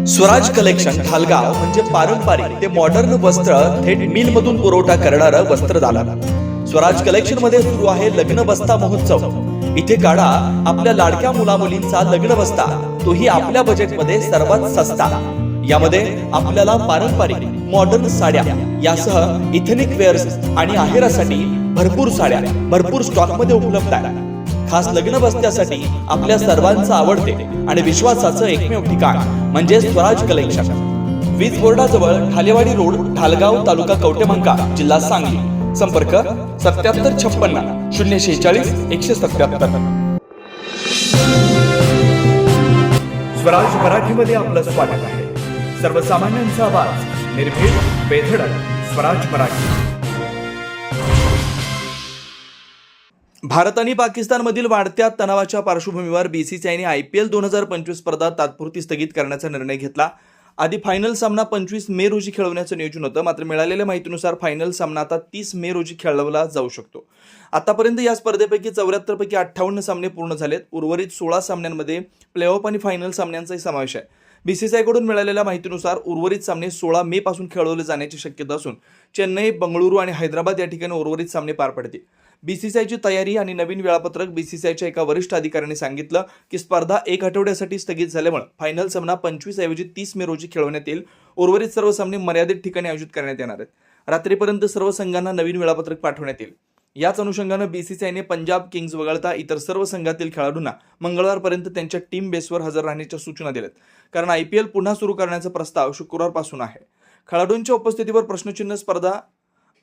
Swaraj collection Dhalgaon म्हणजे पारंपरिक ते मॉडर्न वस्त्र थेट मिल मधून पुरवठा करणारं वस्त्रदालन. स्वराज कलेक्शन मध्ये सुरू आहे लग्न बस्ता महोत्सव. इथे काढा आपल्या लाडक्या मुलामुलींचा लग्न बस्ता, तोही आपल्या बजेटमध्ये सर्वात सस्ता. यामध्ये आपल्याला पारंपरिक मॉडर्न साड्या यासह इथेनिक वेअर्स आणि आहेरासाठी भरपूर साड्या भरपूर स्टॉक मध्ये उपलब्ध आहे. खास लग्न बस्त्यासाठी आपल्या सर्वांचं आवडते आणि विश्वासाचं एकमेव ठिकाण म्हणजे स्वराज कलेक्शन. वीज बोर्डाजवळ ठालेवाडी रोड, ढालगाव, तालुका कवटेमंका, जिल्हा सांगली. संपर्क 7756 046 177. स्वराज मराठीमध्ये आपलं स्वागत आहे. सर्वसामान्यांचा आवाज, निर्भीड, बेधडक. स्वराज मराठी. भारत आणि पाकिस्तानमधील वाढत्या तणावाच्या पार्श्वभूमीवर बीसीसीआयने IPL 2025 स्पर्धा तात्पुरती स्थगित करण्याचा निर्णय घेतला. आधी फायनल सामना 25 मे रोजी खेळवण्याचं नियोजन होतं, मात्र मिळालेल्या माहितीनुसार फायनल सामना आता 30 मे रोजी खेळवला जाऊ शकतो. आतापर्यंत या स्पर्धेपैकी 74 पैकी 58 सामने पूर्ण झालेत. उर्वरित 16 सामन्यांमध्ये प्लेऑफ आणि फायनल सामन्यांचाही समावेश आहे. बीसीसीआयकडून मिळालेल्या माहितीनुसार उर्वरित सामने 16 मे पासून खेळवले जाण्याची शक्यता असून चेन्नई, बंगळुरू आणि हैदराबाद या ठिकाणी उर्वरित सामने पार पडतील. बीसीसीआयची तयारी आणि नवीन वेळापत्रक. बीसीसीआयच्या एका वरिष्ठ अधिकाऱ्याने सांगितलं की स्पर्धा 1 आठवड्यासाठी स्थगित झाल्यामुळे फायनल सामना 25 ऐवजी 30 मे रोजी खेळवण्यात येईल. उर्वरित सर्व सामने मर्यादित ठिकाणी आयोजित करण्यात येणार आहेत. रात्रीपर्यंत सर्व संघांना नवीन वेळापत्रक पाठवण्यात येईल. याच अनुषंगानं बीसीसीआयने पंजाब किंग्ज वगळता इतर सर्व संघातील खेळाडूंना मंगळवारपर्यंत त्यांच्या टीम बेसवर हजर राहण्याच्या सूचना दिल्यात, कारण IPL पुन्हा सुरू करण्याचा प्रस्ताव शुक्रवारपासून आहे. खेळाडूंच्या उपस्थितीवर प्रश्नचिन्ह. स्पर्धा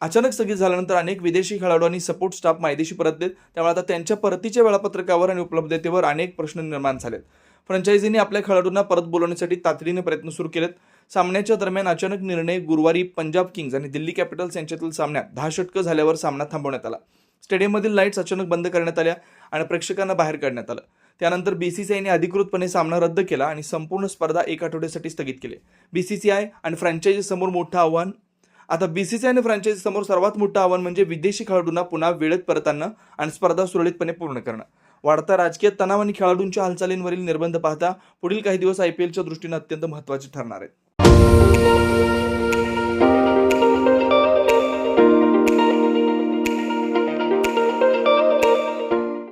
अचानक स्थगित झाल्यानंतर अनेक विदेशी खेळाडू आणि सपोर्ट स्टाफ मायदेशी परतलेत. त्यामुळे आता त्यांच्या परतीच्या वेळापत्रकावर आणि उपलब्धतेवर अनेक प्रश्न निर्माण झालेत. फ्रँचायझीने आपल्या खेळाडूंना परत बोलवण्यासाठी तातडीने प्रयत्न सुरू केलेत. सामन्याच्या दरम्यान अचानक निर्णय. गुरुवारी पंजाब किंग्ज आणि दिल्ली कॅपिटल्स यांच्यातील सामन्यात 10 षटकं झाल्यावर सामना थांबवण्यात आला. स्टेडियममधील लाईट्स अचानक बंद करण्यात आल्या आणि प्रेक्षकांना बाहेर काढण्यात आलं. त्यानंतर बीसीसीआयने अधिकृतपणे सामना रद्द केला आणि संपूर्ण स्पर्धा 1 आठवड्यासाठी स्थगित केली. बीसीसीआय आणि फ्रँचायझी समोर मोठं आव्हान. आता बीसीसीआय आणि फ्रँचायझी समोर सर्वात मोठं आव्हान म्हणजे विदेशी खेळाडूंना पुन्हा वेळेत परत आणणं आणि स्पर्धा सुरळीतपणे पूर्ण करणं. वाढता राजकीय तणाव आणि खेळाडूंच्या हालचालींवरील निर्बंध पाहता पुढील काही दिवस IPLच्या दृष्टीने अत्यंत महत्त्वाचे ठरणार आहेत.